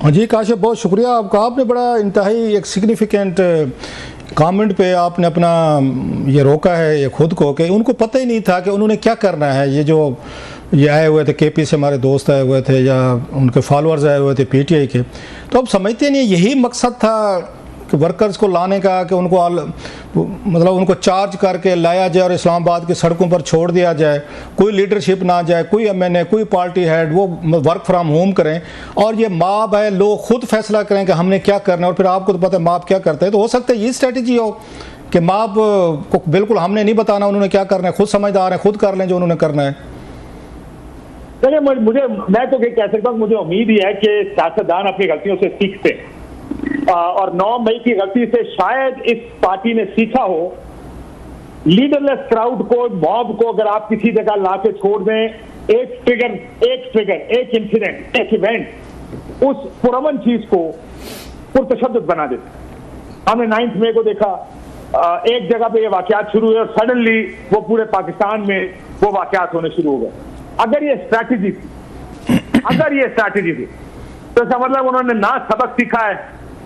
हाँ जी काशिफ, बहुत शुक्रिया आपका। आपने बड़ा इंतहाई एक सिग्निफिकेंट कमेंट पे आपने अपना ये रोका है ये खुद को, कि उनको पता ही नहीं था कि उन्होंने क्या करना है। ये आए हुए थे केपी से, हमारे दोस्त आए हुए थे या उनके फॉलोअर्स आए हुए थे पीटीआई के, तो अब समझते नहीं यही मकसद था कि वर्कर्स को लाने का, कि उनको मतलब उनको चार्ज करके लाया जाए और इस्लामाबाद की सड़कों पर छोड़ दिया जाए, कोई लीडरशिप ना जाए, कोई एमएनए, कोई पार्टी हेड, वो वर्क फ्रॉम होम करें और ये माब है, लोग खुद फैसला करें कि हमने क्या करना है। और फिर आपको तो पता है माब क्या करते हैं, तो हो सकता है ये स्ट्रेटजी हो कि माब को बिल्कुल हमने नहीं बताना उन्होंने क्या करना है, खुद समझदार है, खुद कर लें जो उन्होंने करना है। मैं तो कह सकता हूँ, मुझे उम्मीद ही है कि सियासतदान अपनी गलतियों से सीखते हैं और 9 मई की गलती से शायद इस पार्टी ने सीखा हो। लीडरलेस क्राउड को, मॉब को अगर आप किसी जगह ला के छोड़ दें, एक ट्रिगर, एक इंसिडेंट, एक इवेंट उस पुरअमन चीज को पुरतशद्दुद बना देते। हमने 9 मई को देखा, एक जगह पे ये वाकयात शुरू हुए और सडनली वो पूरे पाकिस्तान में वो वाकयात होने शुरू हो गए। अगर ये स्ट्रैटेजी थी तो इसका मतलब उन्होंने ना सबक सीखा है।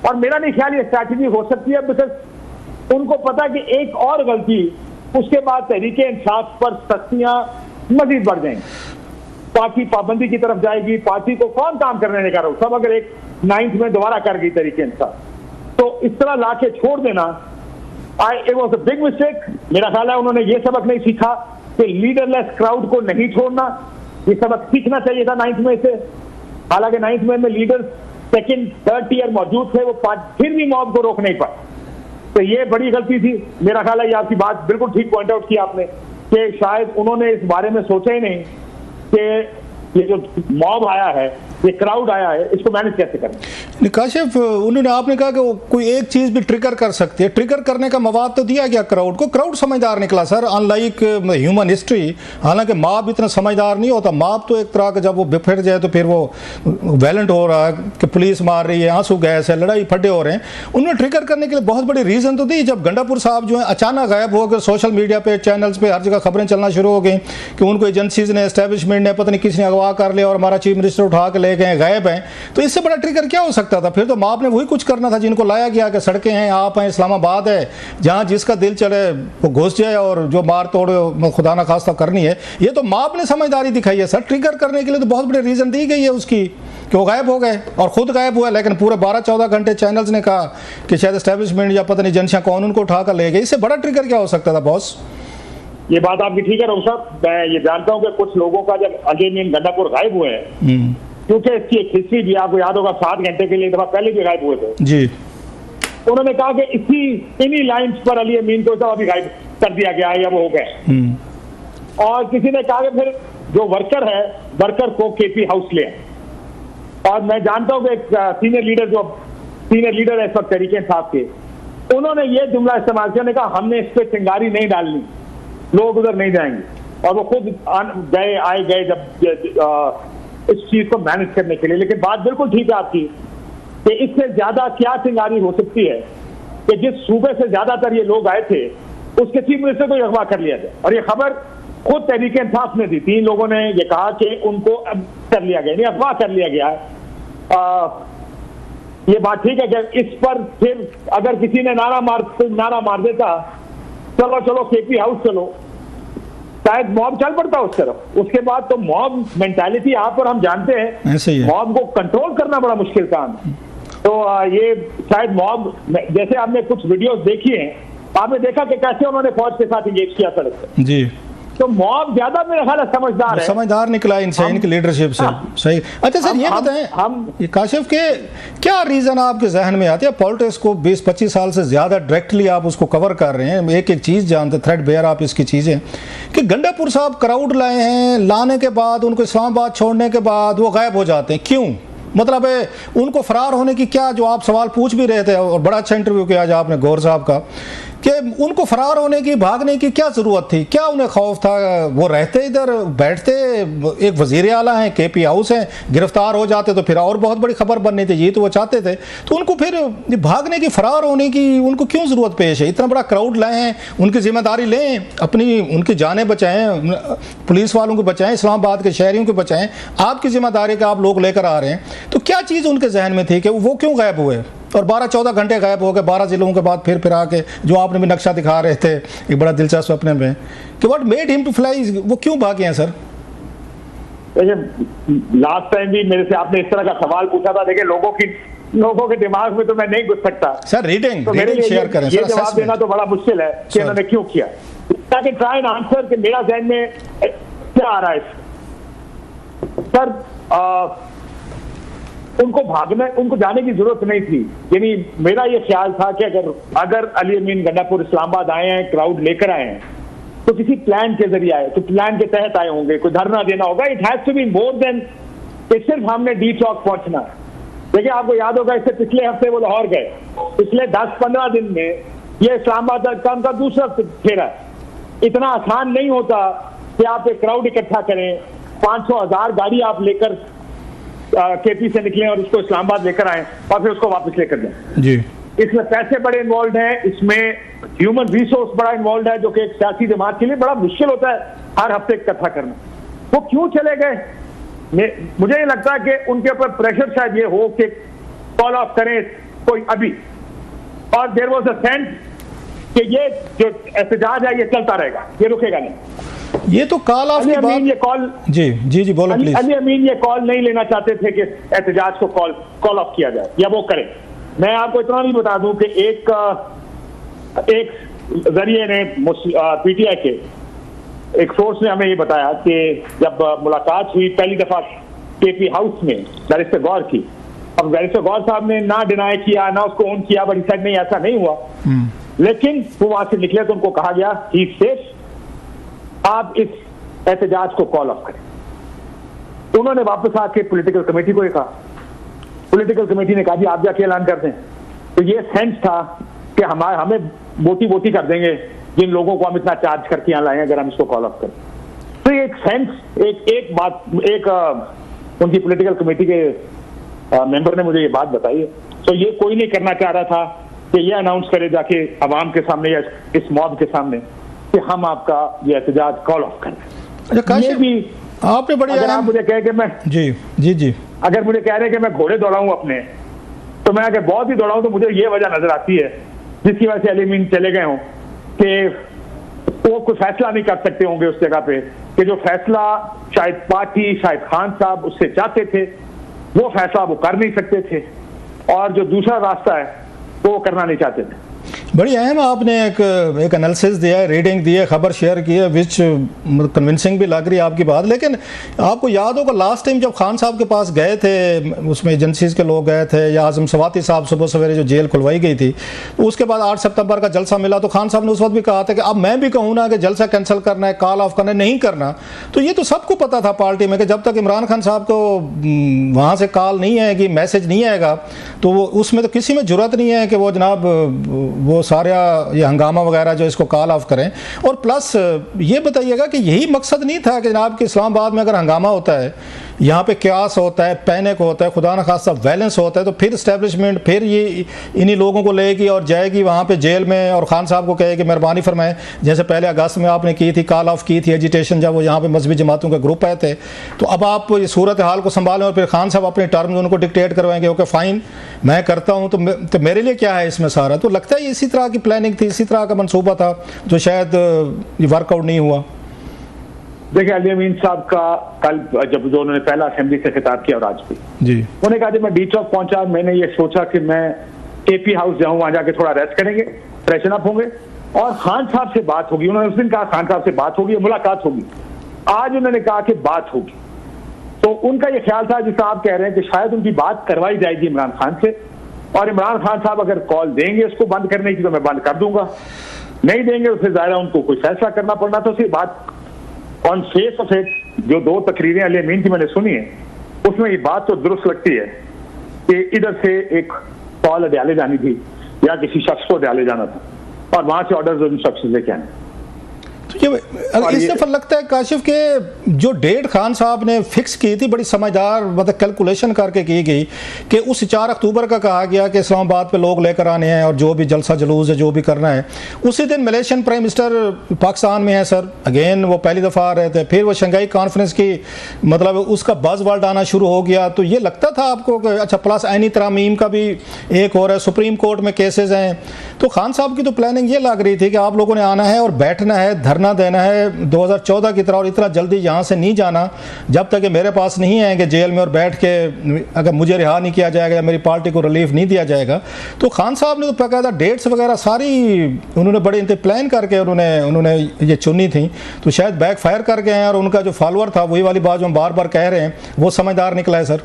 और मेरा नहीं ख्याल ये स्ट्रैटेजी हो सकती है, बिकॉज उनको पता कि एक और गलती उसके बाद तहरीके इंसाफ पर सख्तियां मजीद बढ़ जाएंगी, पार्टी पाबंदी की तरफ जाएगी, पार्टी को कौन काम करने नहीं कर रहा सब अगर एक 9 में दोबारा कर गई तहरीके इंसाफ, तो इस तरह लाके छोड़ देना it was a big mistake. मेरा ख्याल है उन्होंने ये सबक नहीं सीखा कि लीडरलेस क्राउड को नहीं छोड़ना, ये सबक सीखना चाहिए था 9 मई से। हालांकि 9 मई में लीडर सेकंड थर्ड टीयर मौजूद थे, वो फिर भी मॉब को रोक नहीं पाए, तो ये बड़ी गलती थी। मेरा ख्याल है ये आपकी बात बिल्कुल ठीक पॉइंट आउट की आपने कि शायद उन्होंने इस बारे में सोचा ही नहीं कि ये जो मॉब आया है, ये क्राउड आया है, इसको मैनेज कैसे करना। काशिफ, उन्होंने आपने कहा कि वो कोई एक चीज़ भी ट्रिगर कर सकती है, ट्रिगर करने का मवाद तो दिया गया क्राउड को। क्राउड समझदार निकला सर, अनलाइक ह्यूमन हिस्ट्री। हालांकि माप इतना समझदार नहीं होता, माप तो एक तरह का जब वो बिफर जाए तो फिर वो वायलेंट हो रहा है कि पुलिस मार रही है, आंसू गैस है, लड़ाई फटे हो रहे हैं। उन्होंने ट्रिगर करने के लिए बहुत बड़ी रीज़न तो दी। जब गंडापुर साहब जो है अचानक गायब हो गए, सोशल मीडिया पे, चैनल्स पे हर जगह खबरें चलना शुरू हो गई कि उनको एजेंसीज ने, एस्टेब्लिशमेंट ने, पता नहीं किसी ने अगवा कर लिया और हमारा चीफ मिनिस्टर उठा के ले गए, गायब हैं, तो इससे बड़ा ट्रिगर क्या हो सकता था। फिर तो माप ने वही कुछ करना था जिनको लाया गया कि सड़कें हैं, आप हैं, इस्लामाबाद है, जहां जिसका दिल चले वो घुस जाए और जो मार तोड़ खुदा ना खास्ता करनी है। ये तो माप ने समझदारी दिखाई है सर। ट्रिगर करने के लिए तो बहुत बड़ी रीजन दी गई है उसकी कि वो गायब हो गए और खुद गायब हुआ, लेकिन पूरे 12-14 घंटे चैनल्स ने कहा कि शायद एस्टेब्लिशमेंट या पता नहीं एजेंसियां कौन उनको उठा कर ले गए। इससे बड़ा ट्रिगर क्या हो सकता था बॉस? ये बात आपकी ठीक है राव साहब। मैं ये जानता हूं कि कुछ लोगों का जब अगेन गंडापुर गायब हुए हैं, क्योंकि इसकी एक हिस्ट्री भी आपको याद होगा, 7 घंटे के लिए एक दफा पहले भी गायब हुए थे जी। उन्होंने कहा कि इन्हीं लाइंस पर अली अमीन को अभी गायब कर दिया गया है या वो हो गए। और किसी ने कहा कि फिर जो वर्कर है, वर्कर को केपी हाउस ले। और मैं जानता हूं कि एक सीनियर लीडर है इस वक्त तहरीके इंसाफ के, उन्होंने ये जुमला इस्तेमाल किया, कहा हमने इस पर चिंगारी नहीं डालनी, लोग उधर नहीं जाएंगे। और वो खुद आए गए जब इस चीज को मैनेज करने के लिए। लेकिन बात बिल्कुल ठीक है आपकी कि इससे ज्यादा क्या चिंगारी हो सकती है कि जिस सूबे से ज्यादातर ये लोग आए थे उसके चीफ मिनिस्टर को अगवा कर लिया जाए। और ये खबर खुद तहरीके इंसाफ ने दी, 3 लोगों ने ये कहा कि उनको कर लिया गया, नहीं अगवा कर लिया गया है। ये बात ठीक है कि इस पर फिर अगर किसी ने नारा मार देता चलो केपी हाउस चलो, शायद मॉब चल पड़ता उस तरफ। उसके बाद तो मॉब मेंटालिटी आप और हम जानते हैं, मॉब को कंट्रोल करना बड़ा मुश्किल काम है। तो ये शायद मॉब, जैसे आपने कुछ वीडियोस देखी हैं, आपने देखा कि कैसे उन्होंने फौज के साथ इंगेज किया सड़क पे जी। तो मॉब ज्यादा मेरा ख्याल समझदार निकला इनसे, इनकी लीडरशिप से। सही। अच्छा सर, ये बताएं हम काशिफ के क्या रीजन आपके जहन में आते हैं? पॉलिटिक्स को 20-25 साल से ज्यादा डायरेक्टली आप उसको कवर कर रहे हैं, एक एक चीज जानते, थ्रेड बेयर आप इसकी चीजें, कि गंडापुर साहब क्राउड लाए हैं, लाने के बाद उनको इस्लामाबाद छोड़ने के बाद वो गायब हो जाते हैं, क्यों? मतलब है उनको फरार होने की क्या, जो आप सवाल पूछ भी रहे थे और बड़ा अच्छा इंटरव्यू किया आज आपने गौर साहब का, कि उनको फरार होने की, भागने की क्या जरूरत थी? क्या उन्हें खौफ था? वो रहते इधर, बैठते, एक वजीर आला हैं, केपी हाउस हैं, गिरफ्तार हो जाते तो फिर और बहुत बड़ी खबर बननी थी, ये तो वो चाहते थे। तो उनको फिर भागने की, फरार होने की उनको क्यों जरूरत पेश है? इतना बड़ा क्राउड लाए हैं, उनकी जिम्मेदारी लें, अपनी उनकी जानें बचाएं, पुलिस वालों को बचाएं, इस्लामाबाद के शहरियों को बचाएं, आपकी जिम्मेदारी का आप लोग लेकर आ रहे हैं। तो क्या चीज़ उनके जहन में थी कि वो क्यों गायब हुए और 12-14 घंटे गायब हो गए, 12 जिलों के बाद फिर आके जो आपने भी नक्शा दिखा रहे थे एक बड़ा दिलचस्प अपने में कि what made him to fly, वो क्यों भागे हैं सर? लास्ट टाइम भी मेरे से आपने इस तरह का सवाल पूछा था। देखिए लोगों के दिमाग में तो मैं नहीं घुस सकता सर। रीडिंग तो मेरे लिए शेयर करें ये जवाब देना तो बड़ा मुश्किल है कि उन्होंने क्यों किया, ताकि ट्राई एंड आंसर कि मेरा जहन में क्या आ रहा है सर। उनको भागने, उनको जाने की जरूरत नहीं थी। यानी मेरा ये ख्याल था कि अगर अली अमीन गंडापुर इस्लामाबाद आए हैं, क्राउड लेकर आए हैं, तो किसी प्लान के जरिए आए, तो प्लान के तहत आए होंगे, कोई धरना देना होगा। It has to be more than कि सिर्फ हमने डी चौक पहुंचना। देखिए आपको याद होगा इससे पिछले हफ्ते वो लाहौर गए, पिछले 10-15 दिन में ये इस्लामाबाद का उनका दूसरा फेरा है। इतना आसान नहीं होता कि आप एक क्राउड इकट्ठा करें, 500,000 गाड़ी आप लेकर केपी से निकले और उसको इस्लामाबाद लेकर आए और फिर उसको वापस लेकर जाए जी। इसमें पैसे बड़े इन्वॉल्व हैं, इसमें ह्यूमन रिसोर्स बड़ा इन्वॉल्व है, जो कि एक सियासी जमात के लिए बड़ा मुश्किल होता है हर हफ्ते इकट्ठा करना। वो क्यों चले गए? मुझे ये लगता है कि उनके ऊपर प्रेशर शायद ये हो कि कॉल ऑफ करें कोई अभी, और देयर वाज अ सेंस कि ये जो एहतजाज है ये चलता रहेगा, ये रुकेगा नहीं। ये तो कॉल ऑफ की बात, ये कॉल जी बोलो प्लीज। अली अमीन ये कॉल नहीं लेना चाहते थे कि एहतजाज को कॉल ऑफ किया जाए या वो करें। मैं आपको इतना भी बता दूं कि एक जरिए ने पीटीआई के एक सोर्स ने हमें ये बताया कि जब मुलाकात हुई पहली दफा केपी हाउस में बैरिस्टर गौर की, अब बैरिस्टर गौर साहब ने ना डिनाई किया ना उसको ऑन किया, बड़ी साइड नहीं, ऐसा नहीं हुआ। लेकिन वो वहां से निकले तो उनको कहा गया ही सेफ, आप इस एहतजाज को कॉल ऑफ करें। तो उन्होंने वापस आके पॉलिटिकल कमेटी को कहा, पॉलिटिकल कमेटी ने कहा जी आप जाके ऐलान कर दें। तो ये सेंस था कि हमें वोटी कर देंगे जिन लोगों को हम इतना चार्ज करके यहाँ लाए अगर हम इसको कॉल ऑफ करें। तो ये एक सेंस, एक बात उनकी पॉलिटिकल कमेटी के मेंबर ने मुझे ये बात बताई है। तो ये कोई नहीं करना चाह रहा था कि ये अनाउंस करे जाके अवाम के सामने या इस मॉब के सामने कि हम आपका ये एहतजाज कॉल ऑफ करें। ये भी आपने बड़ी, अगर आप मुझे कहे कि मैं जी अगर मुझे कह रहे हैं कि मैं घोड़े दौड़ाऊं अपने, तो मैं अगर बहुत ही दौड़ाऊं तो मुझे ये वजह नजर आती है जिसकी वजह से अली अमीन चले गए हों कि वो कोई फैसला नहीं कर सकते होंगे उस जगह पे, कि जो फैसला शायद पार्टी, शायद खान साहब उससे चाहते थे, वो फैसला वो कर नहीं सकते थे, और जो दूसरा रास्ता है वो करना नहीं चाहते थे। बड़ी अहम आपने एक एनालिसिस दिया है, रीडिंग दी है, खबर शेयर की है, विच कन्विंसिंग भी लग रही है आपकी बात। लेकिन आपको याद होगा लास्ट टाइम जब खान साहब के पास गए थे, उसमें एजेंसीज के लोग गए थे, या आजम सवाती साहब सुबह सवेरे जो जेल खुलवाई गई थी, तो उसके बाद 8 सितंबर का जलसा मिला, तो खान साहब ने उस वक्त भी कहा था कि अब मैं भी कहूँ ना कि जलसा कैंसिल करना है, कॉल ऑफ करना है, नहीं करना। तो ये तो सबको पता था पार्टी में कि जब तक इमरान खान साहब को वहाँ से कॉल नहीं आएगी, मैसेज नहीं आएगा, तो वो उसमें तो किसी में जुर्रत नहीं है कि वो जनाब वो सारे ये हंगामा वगैरह जो इसको कॉल ऑफ करें। और प्लस ये बताइएगा कि यही मकसद नहीं था कि जनाब कि इस्लामाबाद में अगर हंगामा होता है, यहाँ पे क्यास होता है, पैनिक होता है, खुदा न खासा वायलेंस होता है, तो फिर इस्टेब्लिशमेंट फिर ये इन्हीं लोगों को लेगी और जाएगी वहाँ पे जेल में और खान साहब को कहेगी मेहरबानी फरमाएं, जैसे पहले अगस्त में आपने की थी, कॉल ऑफ की थी एजिटेशन, जब वो यहाँ पे मजहबी जमातों के ग्रुप आए थे। तो अब आप ये सूरत हाल को संभालें और फिर खान साहब अपने टर्म्स उनको डिक्टेट करवाएंगे, ओके फाइन मैं करता हूँ, तो मेरे लिए क्या है इसमें सारा। तो लगता है इसी तरह की प्लानिंग थी, इसी तरह का मनसूबा था जो शायद ये वर्कआउट नहीं हुआ। देखिए अली अमीन साहब का कल जब जो उन्होंने पहला असेंबली से खिताब किया और आज भी जी, उन्होंने कहा जब मैं डी चौक पहुंचा मैंने ये सोचा कि मैं केपी हाउस जाऊं, वहां जाके थोड़ा रेस्ट करेंगे, फ्रेशन अप होंगे और खान साहब से बात होगी। उन्होंने उस दिन कहा खान साहब से बात होगी, मुलाकात होगी। आज उन्होंने कहा कि बात होगी। तो उनका ये ख्याल था जिसका आप कह रहे हैं कि शायद उनकी बात करवाई जाएगी इमरान खान से, और इमरान खान साहब अगर कॉल देंगे उसको बंद करने की तो मैं बंद कर दूंगा, नहीं देंगे तो फिर ज़ाहिर उनको कोई फैसला करना पड़ना। तो सिर्फ बात ऑन फेस ऑफ इट, जो 2 तकरीरें अली अमीन की मैंने सुनी है, उसमें ये बात तो दुरुस्त लगती है कि इधर से एक कॉल अडयाले जानी थी या किसी शख्स को अडयाले जाना था और वहां से ऑर्डर उन शख्स लेके आने। तो इस दफा लगता है काशिफ के जो डेट खान साहब ने फिक्स की थी बड़ी समझदार मतलब कैलकुलेशन करके की गई कि उस 4 अक्टूबर का कहा गया कि इस्लामाबाद पे लोग लेकर आने हैं और जो भी जलसा जुलूस है जो भी करना है। उसी दिन मलेशियन प्राइम मिनिस्टर पाकिस्तान में है सर, अगेन वो पहली दफ़ा आ रहे थे, फिर वो शंघाई कॉन्फ्रेंस की मतलब उसका बज़ वर्ड आना शुरू हो गया। तो ये लगता था आपको कि अच्छा प्लस आईनी तरामीम का भी एक और है, सुप्रीम कोर्ट में केसेस हैं, तो खान साहब की तो प्लानिंग ये लग रही थी कि आप लोगों ने आना है और बैठना है, धरना देना है 2014 की तरह, और इतना जल्दी यहाँ से नहीं जाना जब तक कि मेरे पास नहीं आएंगे जेल में और बैठ के अगर मुझे रिहा नहीं किया जाएगा या मेरी पार्टी को रिलीफ नहीं दिया जाएगा। तो खान साहब ने तो बाकायदा डेट्स वगैरह सारी उन्होंने बड़े इंतज़ाम प्लान करके उन्होंने ये चुनी थी, तो शायद बैक फायर कर गए हैं और उनका जो फॉलोअर था वही वाली बात जो हम बार बार कह रहे हैं वो समझदार निकला है sir.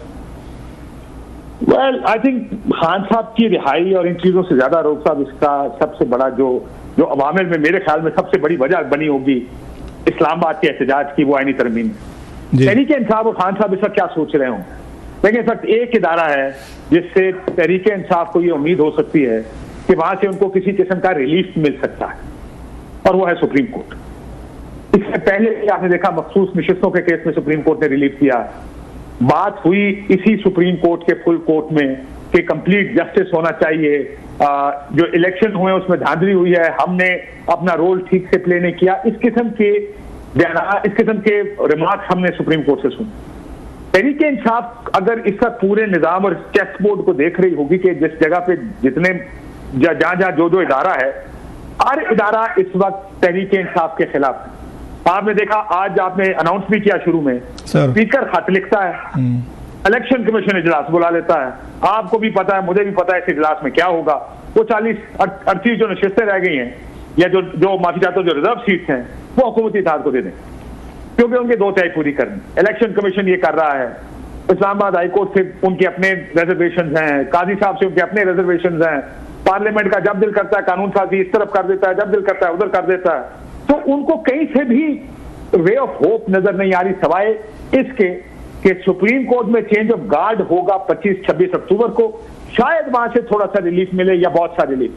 Well I think Khan साहब की रिहाई और इन चीजों से ज्यादा रोक साहब इसका सबसे बड़ा जो अवामिल में मेरे ख्याल में सबसे बड़ी वजह बनी होगी इस्लामाबाद के एहतजाज की, वो आईनी तरमीम। तहरीके इंसाफ और खान साहब इस वक्त क्या सोच रहे हों? लेकिन इस वक्त एक इदारा है जिससे तहरीके इंसाफ को ये उम्मीद हो सकती है कि वहां से उनको किसी किस्म का रिलीफ मिल सकता है, और वो है सुप्रीम कोर्ट। इससे पहले आपने देखा मखसूस नशिस्तों के केस में सुप्रीम कोर्ट ने रिलीफ दिया। बात हुई इसी सुप्रीम कोर्ट के फुल कोर्ट में कि कंप्लीट जस्टिस होना चाहिए, जो इलेक्शन हुए उसमें धांधली हुई है, हमने अपना रोल ठीक से प्ले नहीं किया, इस किस्म के बयान, इस किस्म के रिमार्क्स हमने सुप्रीम कोर्ट से सुने। तहरीके इंसाफ अगर इसका पूरे निजाम और चेस बोर्ड को देख रही होगी कि जिस जगह पे जितने जहां जहां जो इदारा है, हर इदारा इस वक्त तहरीके इंसाफ के खिलाफ है। आपने देखा आज आपने अनाउंस भी किया शुरू में, स्पीकर खत लिखता है, इलेक्शन कमीशन इजलास बुला लेता है, आपको भी पता है मुझे भी पता है इस इजलास में क्या होगा। वो 40-38 जो नशिस्तें रह गई हैं या जो माफी चाहते हो जो रिजर्व सीट्स हैं वो हुकूमती इत्तेहाद को दे दें, क्योंकि उनके 2 तय पूरी करनी। इलेक्शन कमीशन ये कर रहा है, इस्लामाबाद हाईकोर्ट से उनके अपने रिजर्वेशन हैं, काजी साहब से उनके अपने रिजर्वेशन हैं, पार्लियामेंट का जब दिल करता है कानून साजी इस तरफ कर देता है, जब दिल करता है उधर कर देता है। तो उनको कहीं से भी वे ऑफ होप नजर नहीं आ रही सवाए इसके कि सुप्रीम कोर्ट में चेंज ऑफ गार्ड होगा 25-26 अक्टूबर को, शायद वहां से थोड़ा सा रिलीफ मिले या बहुत सा रिलीफ।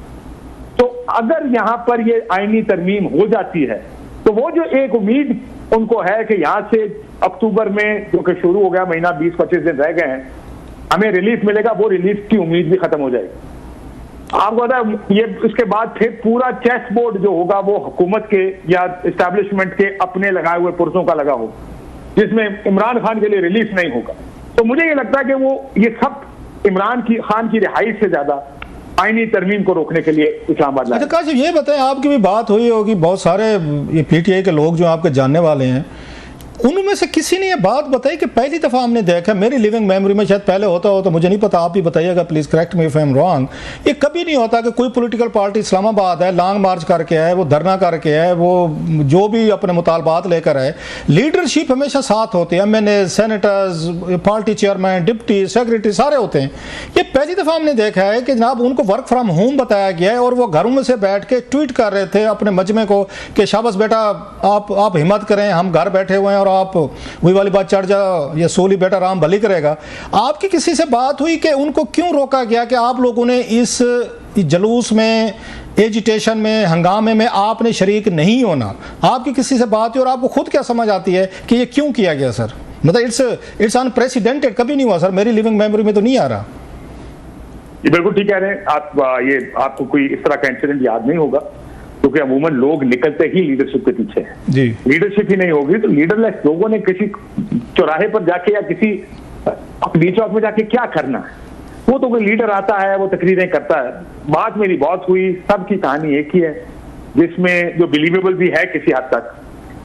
तो अगर यहां पर ये आईनी तरमीम हो जाती है तो वो जो एक उम्मीद उनको है कि यहां से अक्टूबर में जो कि शुरू हो गया महीना 20-25 दिन रह गए हैं हमें रिलीफ मिलेगा, वो रिलीफ की उम्मीद भी खत्म हो जाएगी। आपको पता है ये इसके बाद फिर पूरा चेस बोर्ड जो होगा वो हुकूमत के या एस्टैब्लिशमेंट के अपने लगाए हुए पुरजों का लगा होगा, जिसमें इमरान खान के लिए रिलीफ नहीं होगा। तो मुझे ये लगता है कि वो ये सब इमरान खान की रिहाई से ज्यादा आईनी तरमीम को रोकने के लिए इस्लामाबाद लाए। अच्छा काशिफ ये बताएं, आपकी भी बात हुई होगी, बहुत सारे ये पीटीआई के लोग जो आपके जानने वाले हैं उनमें से किसी ने ये बात बताई कि पहली दफ़ा हमने देखा, मेरी लिविंग मेमोरी में शायद पहले होता हो तो मुझे नहीं पता, आप ही बताइएगा please, correct me if I am wrong, ये कभी नहीं होता कि कोई पॉलिटिकल पार्टी इस्लामाबाद है, लॉन्ग मार्च करके आए, वो धरना करके आए, वो जो भी अपने मुतालबात लेकर आए, लीडरशिप हमेशा साथ होती है, MNA, senators, party chairman, deputy secretary सारे होते हैं। ये पहली दफ़ा हमने देखा है कि जनाब उनको वर्क फ्राम होम बताया गया है और वो घरों में से बैठ के ट्वीट कर रहे थे अपने मजमे को कि शाबाश बेटा आप हिम्मत करें, हम घर बैठे हुए हैं और आप वही वाली बात चढ़ जाओ, ये सोली बेटा राम भली करेगा। आपकी किसी से बात हुई कि उनको क्यों रोका गया कि आप लोगों ने इस जलूस में, एजिटेशन में, हंगामे में आपने शरीक नहीं होना? आपकी किसी से बात हुई और आपको खुद क्या समझ आती है कि ये क्यों किया गया सर? मतलब इट्स अनप्रेसिडेंटेड, कभी नहीं हुआ सर, मेरी लिविंग मेमोरी में तो नहीं आ रहा। ये बिल्कुल ठीक कह रहे हैं आप, ये आपको कोई इस तरह का इंसिडेंट याद नहीं होगा क्योंकि अमूमन लोग निकलते ही लीडरशिप के पीछे हैं। जी लीडरशिप ही नहीं होगी तो लीडरलेस लोगों ने किसी चौराहे पर जाके या किसी बीच चौक में जाके क्या करना है? वो तो कोई लीडर आता है, वो तकरीरें करता है। बात मेरी बहुत हुई, सबकी कहानी एक ही है जिसमें जो बिलीवेबल भी है किसी हद तक,